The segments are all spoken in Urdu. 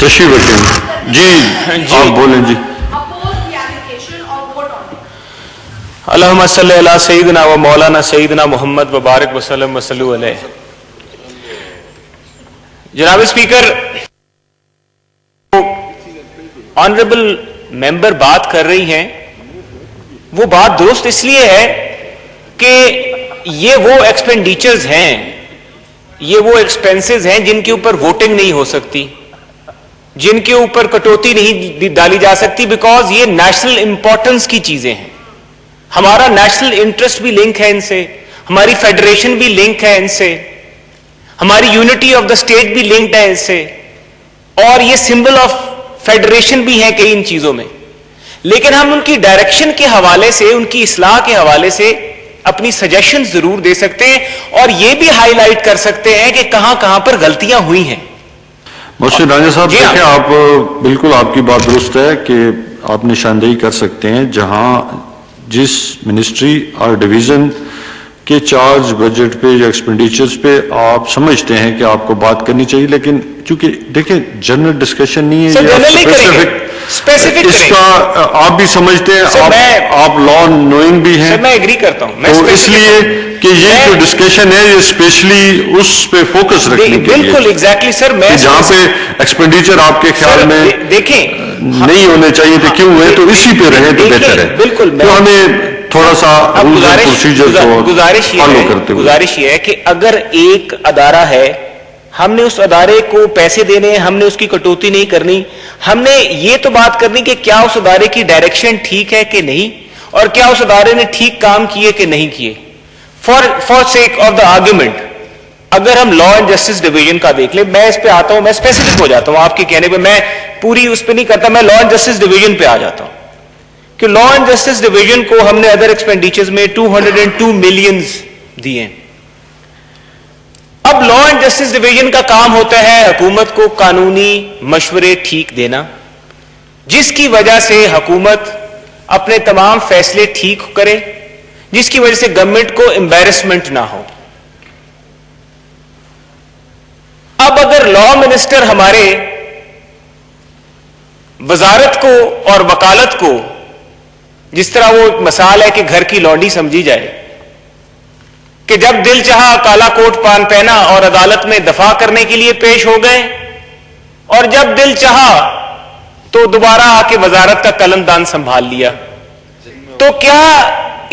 تشریف رکھیں جی آپ بولیں جی. اللہم صلی علی سیدنا و مولانا سیدنا محمد وبارک وسلم وصلو علیہ. جناب اسپیکر، آنریبل ممبر بات کر رہی ہیں، وہ بات درست اس لیے ہے کہ یہ وہ ایکسپینڈیچرز ہیں، یہ وہ ایکسپینسز ہیں جن کے اوپر ووٹنگ نہیں ہو سکتی، جن کے اوپر کٹوتی نہیں ڈالی جا سکتی، بیکاز یہ نیشنل امپورٹنس کی چیزیں ہیں. ہمارا نیشنل انٹرسٹ بھی لنک ہے ان سے، ہماری فیڈریشن بھی لنک ہے ان سے، ہماری یونٹی آف دا اسٹیٹ بھی لنکڈ ہے ان سے، اور یہ سمبل آف فیڈریشن بھی ہے کئی ان چیزوں میں. لیکن ہم ان کی ڈائریکشن کے حوالے سے، ان کی اصلاح کے حوالے سے اپنی سجیشن ضرور دے سکتے ہیں، اور یہ بھی ہائی لائٹ کر سکتے ہیں کہ کہاں کہاں پر غلطیاں ہوئی ہیں. محسن رانجھا صاحب دیکھیں، آپ بالکل آپ کی بات درست ہے کہ آپ نشاندہی کر سکتے ہیں جہاں جس منسٹری اور ڈویژن کے چارج بجٹ پہ یا ایکسپینڈیچرز پہ آپ سمجھتے ہیں کہ آپ کو بات کرنی چاہیے، لیکن چونکہ دیکھیں جنرل ڈسکشن نہیں ہے، اسپیسیفک اس کا آپ بھی سمجھتے ہیں، آپ لا نوئنگ بھی ہیں، میں ایگری کرتا ہوں، تو اس لیے کہ یہ جو ڈسکشن ہے یہ اسپیشلی اس پہ فوکس رکھنے کے لیے، بالکل ایگزیکٹلی سر، میں جہاں پہ ایکسپینڈیچر آپ کے خیال میں دیکھیں نہیں ہونے چاہیے تھے کیوں ہوئے، تو اسی پہ رہیں تو بہتر ہے. بالکل، تو ہمیں تھوڑا سا گزارش یہ ہے کہ اگر ایک ادارہ ہے، ہم نے اس ادارے کو پیسے دینے، ہم نے اس کی کٹوتی نہیں کرنی، ہم نے یہ تو بات کرنی کہ کیا اس ادارے کی ڈائریکشن ٹھیک ہے کہ نہیں، اور کیا اس ادارے نے ٹھیک کام کیے کہ نہیں کیے. For sake of the argument, اگر ہم لا اینڈ جسٹس ڈویژن کا دیکھ لیں، میں اس پہ آتا ہوں، میں اسپیسیفک ہو جاتا ہوں آپ کے کہنے پہ، میں پوری اس پہ نہیں کرتا، میں لا اینڈ جسٹس ڈویژن پہ آ جاتا ہوں کہ لا اینڈ جسٹس ڈویژن کو ہم نے ادر ایکسپینڈیچرز میں 202 ملینز دیے. اب لا اینڈ جسٹس ڈویژن کا کام ہوتا ہے حکومت کو قانونی مشورے ٹھیک دینا، جس کی وجہ سے حکومت اپنے تمام فیصلے ٹھیک کرے، جس کی وجہ سے گورنمنٹ کو امبیرسمنٹ نہ ہو. اب اگر لا منسٹر ہمارے وزارت کو اور وکالت کو، جس طرح وہ ایک مثال ہے کہ گھر کی لونڈی سمجھی جائے، کہ جب دل چاہا کالا کوٹ پہنا اور عدالت میں دفاع کرنے کے لیے پیش ہو گئے، اور جب دل چاہا تو دوبارہ آ کے وزارت کا قلم دان سنبھال لیا. تو کیا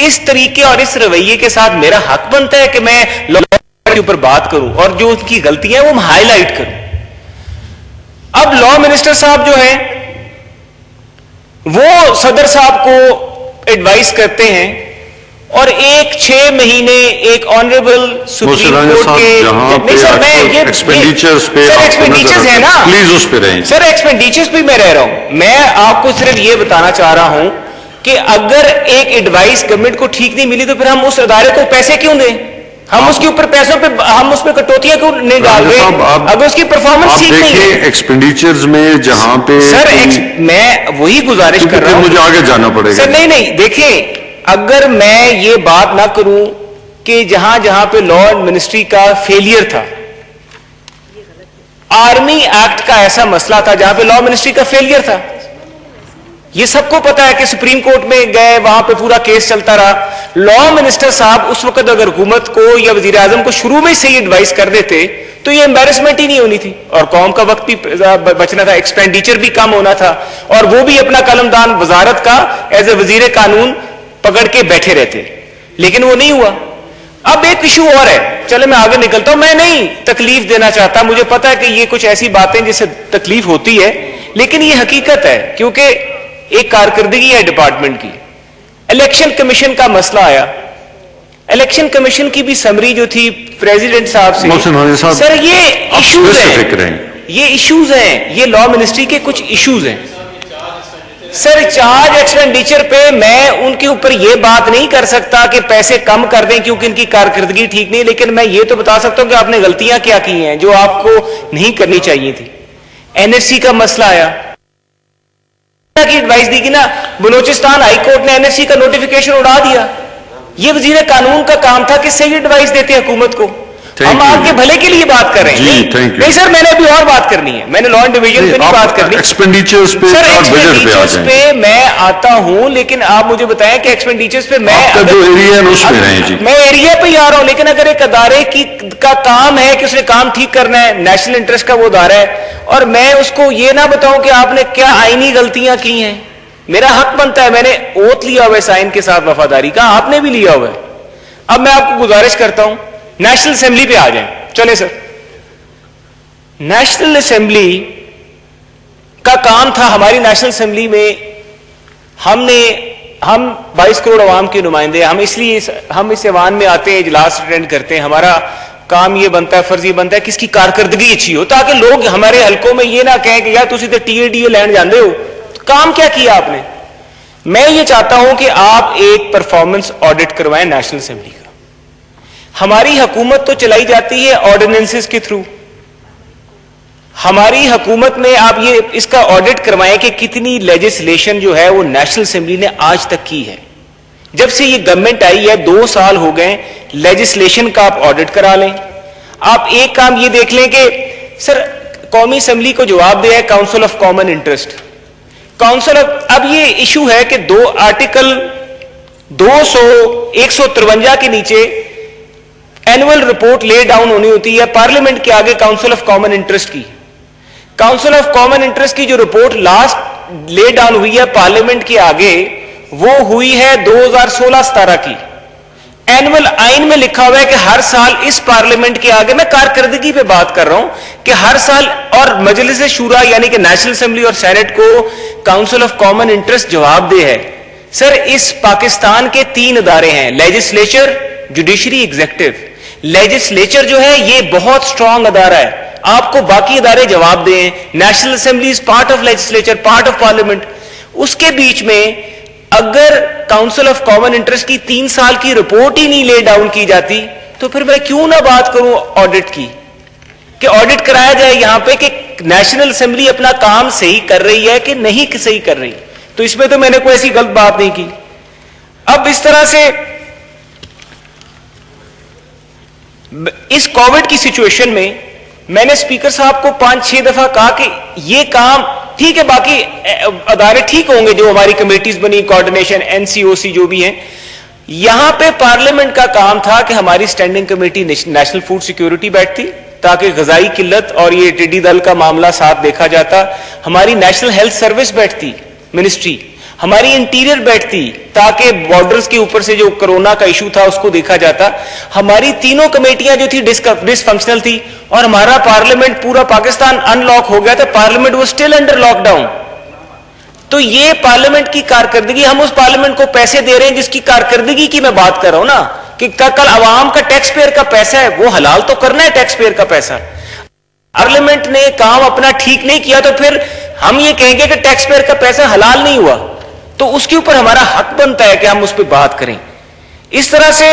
اس طریقے اور اس رویے کے ساتھ میرا حق بنتا ہے کہ میں لا کے اوپر بات کروں اور جو ان کی غلطیاں ہیں وہ ہائی لائٹ کروں؟ اب لا منسٹر صاحب جو ہیں وہ صدر صاحب کو ایڈوائز کرتے ہیں، اور 6 مہینے ایک آنریبل سپریم کورٹ کے ایکسپینڈیچرز ہیں نا، پلیز اس پہ رہیں سر، ایکسپینڈیچرز پہ میں رہ رہا ہوں. میں آپ کو صرف یہ بتانا چاہ رہا ہوں کہ اگر ایک ایڈوائز گورنمنٹ کو ٹھیک نہیں ملی تو پھر ہم اس ادارے کو پیسے کیوں دیں؟ ہم اس کے اوپر پیسوں پہ ہم اس پہ کٹوتیاں کیوں نہیں ڈال رہے اگر اس کی پرفارمنس ٹھیک نہیں ہے؟ ایکسپینڈیچرز میں جہاں پہ سر میں وہی گزارش کر رہا ہوں، مجھے آگے جانا پڑے گا سر. نہیں دیکھیں، اگر میں یہ بات نہ کروں کہ جہاں جہاں پہ لا منسٹری کا فیلئر تھا، آرمی ایکٹ کا ایسا مسئلہ تھا جہاں پہ لا منسٹری کا فیلئر تھا، یہ سب کو پتا ہے کہ سپریم کورٹ میں گئے، وہاں پہ پورا کیس چلتا رہا. لا منسٹر صاحب اس وقت اگر حکومت کو یا وزیر اعظم کو شروع میں صحیح ایڈوائز کر دیتے تو یہ امبیرسمنٹ ہی نہیں ہونی تھی، اور قوم کا وقت بھی بچنا تھا، ایکسپینڈیچر بھی کم ہونا تھا، اور وہ بھی اپنا قلم دان وزارت کا ایز اے وزیر قانون پکڑ کے بیٹھے رہتے. لیکن وہ نہیں ہوا. اب ایک ایشو اور ہے، چلے میں آگے نکلتا ہوں، میں نہیں تکلیف دینا چاہتا، مجھے پتا ہے کہ یہ کچھ ایسی باتیں جس سے تکلیف ہوتی ہے، لیکن یہ حقیقت ہے کیونکہ ایک کارکردگی ہے ڈپارٹمنٹ کی. الیکشن کمیشن کا مسئلہ آیا، الیکشن کمیشن کی بھی سمری جو تھی پریزیڈنٹ صاحب سے، سر یہ ایشوز ہیں، یہ لا منسٹری کے کچھ ایشوز ہیں. سر چارج ایکسپینڈیچر پہ میں ان کے اوپر یہ بات نہیں کر سکتا کہ پیسے کم کر دیں کیونکہ ان کی کارکردگی ٹھیک نہیں، لیکن میں یہ تو بتا سکتا ہوں کہ آپ نے غلطیاں کیا کی ہیں جو آپ کو نہیں کرنی چاہیے تھی. این ایس سی کا مسئلہ آیا، کی ایڈوائز دی گی نا، بلوچستان ہائی کورٹ نے این ایس سی کا نوٹیفیکیشن اڑا دیا. یہ وزیر قانون کا کام تھا کہ صحیح ایڈوائز دیتے حکومت کو. ہم آپ کے بھلے کے لیے بات کر رہے ہیں. جی تھینک یو. نہیں سر میں نے ابھی اور بات کرنی ہے, میں نے لا اینڈ ڈویژن پہ نہیں بات کرنی. ایکسپینڈیچرز پہ سر اور بجٹ پہ آ ایکسپینڈیچرز جائیں. پہ میں آتا ہوں, لیکن آپ مجھے بتائیں کہ ایکسپینڈیچرز پہ میں آپ کا جو ایریا ہے اس میں رہیں. جی میں ایریا پہ ہی آ رہا ہوں, لیکن اگر ایک ادارے کا کام ہے کہ اس نے کام ٹھیک کرنا ہے, نیشنل انٹرسٹ کا وہ ادارہ ہے, اور میں اس کو یہ نہ بتاؤں کہ آپ نے کیا آئینی غلطیاں کی ہیں, میرا حق بنتا ہے, میں نے اوتھ لیا ہوا ہے سائن کے ساتھ وفاداری کا, آپ نے بھی لیا ہوا ہے. اب میں آپ کو گزارش کرتا ہوں نیشنل اسمبلی پہ آ جائیں. چلے سر, نیشنل اسمبلی کا کام تھا, ہماری نیشنل اسمبلی میں ہم 22 کروڑ عوام کے نمائندے, ہم اس لیے ہم اس ایوان میں آتے ہیں, اجلاس اٹینڈ کرتے ہیں. ہمارا کام یہ بنتا ہے, فرض یہ بنتا ہے کہ اس کی کارکردگی اچھی ہو, تاکہ لوگ ہمارے حلقوں میں یہ نہ کہیں کہ یار تسی تے T A D A land جاندے ہو, کام کیا کیا آپ نے. میں یہ چاہتا ہوں کہ آپ ایک پرفارمنس آڈٹ کروائیں نیشنل اسمبلی کا. ہماری حکومت تو چلائی جاتی ہے آرڈیننسز کے تھرو, ہماری حکومت میں آپ یہ اس کا آڈٹ کروائیں کہ کتنی لیجسلیشن جو ہے وہ نیشنل اسمبلی نے آج تک کی ہے. جب سے یہ گورنمنٹ آئی ہے 2 سال ہو گئے, لیجسلیشن کا آپ آڈٹ کرا لیں. آپ ایک کام یہ دیکھ لیں کہ سر قومی اسمبلی کو جواب دیا ہے council of common interest. Council of, اب یہ ایشو ہے کہ آرٹیکل 153 کے نیچے اینول رپورٹ لے ڈاؤن ہونی ہوتی ہے پارلیمنٹ کے آگے کاؤنسل آف کامن انٹرسٹ کی. کاؤنسل آف کامن انٹرسٹ کی جو رپورٹ لاسٹ لے ڈاؤن ہوئی ہے پارلیمنٹ کے آگے, وہ ہوئی ہے 2016-17 کی. اینول آئین میں لکھا ہوا ہے کہ ہر سال اس پارلیمنٹ کے آگے, میں کارکردگی پہ بات کر رہا ہوں, کہ ہر سال, اور مجلس شورا یعنی کہ نیشنل اسمبلی اور سینٹ کو کاؤنسل آف کامن انٹرسٹ جواب دے ہے. سر اس پاکستان کے 3 ادارے ہیں, لیجسلیچر, جوڈیشری, ایگزیکٹو. لیجسلیچر جو ہے یہ بہت سٹرونگ ادارہ ہے, آپ کو باقی ادارے جواب دیں. National assembly is part of legislature, part of parliament. اس کے بیچ میں اگر کاؤنسل آف کامن انٹرسٹ کی 3 سال کی رپورٹ ہی نہیں لے ڈاؤن کی جاتی, تو پھر میں کیوں نہ بات کروں آڈٹ کی, کہ آڈٹ کرایا جائے یہاں پہ کہ نیشنل اسمبلی اپنا کام صحیح کر رہی ہے کہ نہیں صحیح کر رہی. تو اس میں تو میں نے کوئی ایسی غلط بات نہیں کی. اب اس طرح سے اس کووڈ کی سچویشن میں نے اسپیکر صاحب کو 5-6 دفعہ کہا کہ یہ کام ٹھیک ہے, باقی ادارے ٹھیک ہوں گے جو ہماری کمیٹیز بنی, کوارڈینیشن, NCOC جو بھی ہیں, یہاں پہ پارلیمنٹ کا کام تھا کہ ہماری standing committee national food security بیٹھتی تاکہ غذائی قلت اور یہ ٹڈی دل کا معاملہ ساتھ دیکھا جاتا. ہماری نیشنل ہیلتھ سروس بیٹھتی منسٹری, ہماری انٹیریئر بیٹھتی تاکہ بارڈرز کے اوپر سے جو کرونا کا ایشو تھا اس کو دیکھا جاتا. ہماری تینوں کمیٹیاں جو تھی ڈس فنکشنل تھی, اور ہمارا پارلیمنٹ پورا پاکستان ان لاک ہو گیا تھا, پارلیمنٹ وہ اسٹل انڈر لاک ڈاؤن. تو یہ پارلیمنٹ کی کارکردگی, ہم اس پارلیمنٹ کو پیسے دے رہے ہیں جس کی کارکردگی کی میں بات کر رہا ہوں نا, کہ کل عوام کا ٹیکس پیئر کا پیسہ ہے, وہ حلال تو کرنا ہے ٹیکس پیئر کا پیسہ. پارلیمنٹ نے کام اپنا ٹھیک نہیں کیا تو پھر ہم یہ کہیں گے کہ ٹیکس پیئر کا پیسہ حلال نہیں ہوا, تو اس کے اوپر ہمارا حق بنتا ہے کہ ہم اس پہ بات کریں. اس طرح سے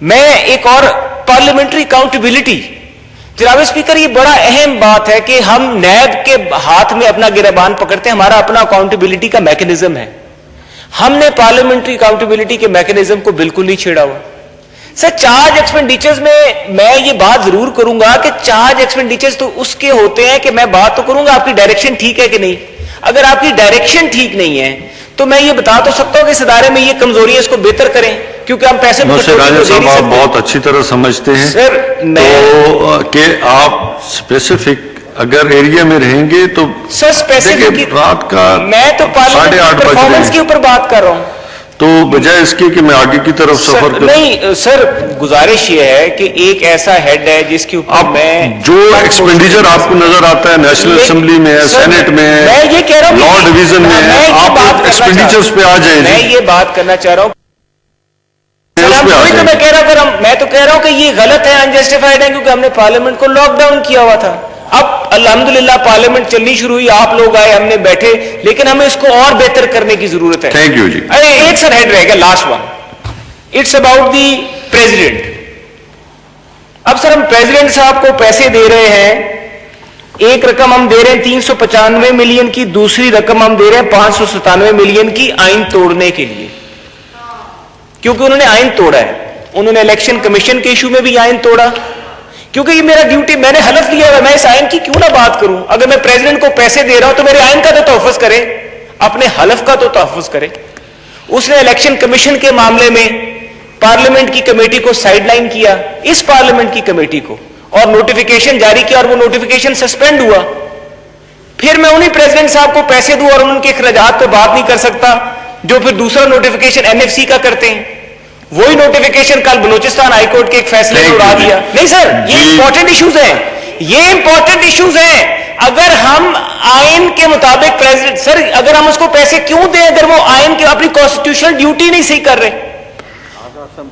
میں ایک اور پارلیمنٹری اکاؤنٹیبلٹی, جناب اسپیکر یہ بڑا اہم بات ہے کہ ہم نیب کے ہاتھ میں اپنا گریبان پکڑتے ہیں, ہمارا اپنا اکاؤنٹیبلٹی کا میکنزم ہے. ہم نے پارلیمنٹری اکاؤنٹیبلٹی کے میکنزم کو بالکل نہیں چھیڑا ہوا. سر چارج ایکسپینڈیچرز میں یہ بات ضرور کروں گا کہ چارج ایکسپینڈیچرز تو اس کے ہوتے ہیں کہ میں بات تو کروں گا آپ کی ڈائریکشن ٹھیک ہے کہ نہیں. اگر آپ کی ڈائریکشن ٹھیک نہیں ہے تو میں یہ بتا تو سکتا ہوں کہ اس ادارے میں یہ کمزوری ہے, اس کو بہتر کریں, کیونکہ ہم پیسے صاحب آپ بہت اچھی طرح سمجھتے ہیں سر تو کہ آپ اسپیسیفک اگر ایریا میں رہیں گے تو سر اسپیسیفک رات کا میں تو 8:30 پرفارمنس کے اوپر بات کر رہا ہوں, تو بجائے اس کے کہ میں آگے کی طرف سفر کروں. نہیں سر, گزارش یہ ہے کہ ایک ایسا ہیڈ ہے جس کے اوپر میں جو ایکسپینڈیچر آپ کو نظر آتا ہے نیشنل اسمبلی میں ہے, سینٹ میں ہے, میں یہ کہہ رہا ہوں لا ڈویژن میں ہے, آپ ایکسپینڈیچرز پہ آ جائیں. میں یہ بات کرنا چاہ رہا ہوں, میں تو کہہ رہا ہوں کہ یہ غلط ہے, انجسٹیفائڈ ہے, کیونکہ ہم نے پارلیمنٹ کو لاک ڈاؤن کیا ہوا تھا. اب الحمدللہ پارلیمنٹ چلنی شروع ہوئی, آپ لوگ آئے, ہم نے بیٹھے, لیکن ہمیں اس کو اور بہتر کرنے کی ضرورت ہے. تھینک یو جی. ایک سر ہیڈ رہے گا, last one, it's about the president. اب سر ہم پریزیڈنٹ صاحب کو پیسے دے رہے ہیں, ایک رقم ہم دے رہے ہیں 395 ملین کی, دوسری رقم ہم دے رہے ہیں 597 ملین کی آئین توڑنے کے لیے, کیونکہ انہوں نے آئین توڑا ہے. انہوں نے الیکشن کمیشن کے ایشو میں بھی آئین توڑا, کیونکہ یہ میرا ڈیوٹی, میں نے حلف لیا ہوا, میں اس آئین کی کیوں نہ بات کروں. اگر میں پریزیڈنٹ کو پیسے دے رہا ہوں تو میرے آئین کا تو تحفظ کرے, اپنے حلف کا تو تحفظ کرے. اس نے الیکشن کمیشن کے معاملے میں پارلیمنٹ کی کمیٹی کو سائیڈ لائن کیا, اس پارلیمنٹ کی کمیٹی کو, اور نوٹیفیکیشن جاری کیا, اور وہ نوٹیفیکیشن سسپینڈ ہوا. پھر میں انہی پریزیڈنٹ صاحب کو پیسے دوں اور ان کے اخراجات پہ بات نہیں کر سکتا جو پھر دوسرا نوٹیفیکیشن NFC کا کرتے ہیں. وہی نوٹیفیکیشن کل بلوچستان ہائی کورٹ کے ایک فیصلے میں اڑا دیا. نہیں سر, یہ امپورٹنٹ ایشوز ہیں, یہ امپورٹنٹ ایشوز ہیں. اگر ہم آئین کے مطابق پریزیڈنٹ, سر اگر ہم اس کو پیسے کیوں دیں اگر وہ آئین کی اپنی کانسٹیٹیوشنل ڈیوٹی نہیں صحیح کر رہے.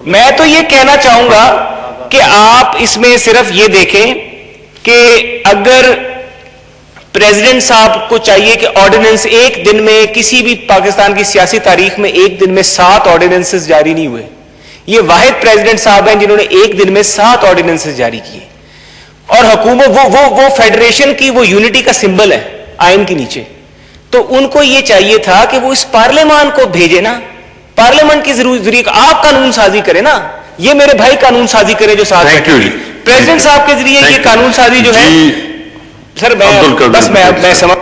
میں تو یہ کہنا چاہوں گا کہ آپ اس میں صرف یہ دیکھیں کہ اگر پریزیڈنٹ صاحب کو چاہیے کہ آرڈیننس ایک دن میں, کسی بھی پاکستان کی سیاسی تاریخ میں ایک دن میں 7 آرڈیننسز جاری نہیں ہوئے. یہ واحد پریزیڈنٹ صاحب ہیں جنہوں نے ایک دن میں 7 آرڈیننسز جاری کیے. اور حکومت وہ فیڈریشن کی وہ یونٹی کا سمبل ہے آئین کے نیچے, تو ان کو یہ چاہیے تھا کہ وہ اس پارلیمان کو بھیجے نا, پارلیمنٹ کی ذریعے آپ قانون سازی کریں نا. یہ میرے بھائی قانون سازی کریں جو ساتھ پریزیڈنٹ صاحب کے ذریعے یہ قانون سازی جو ہے. سر میں سمجھ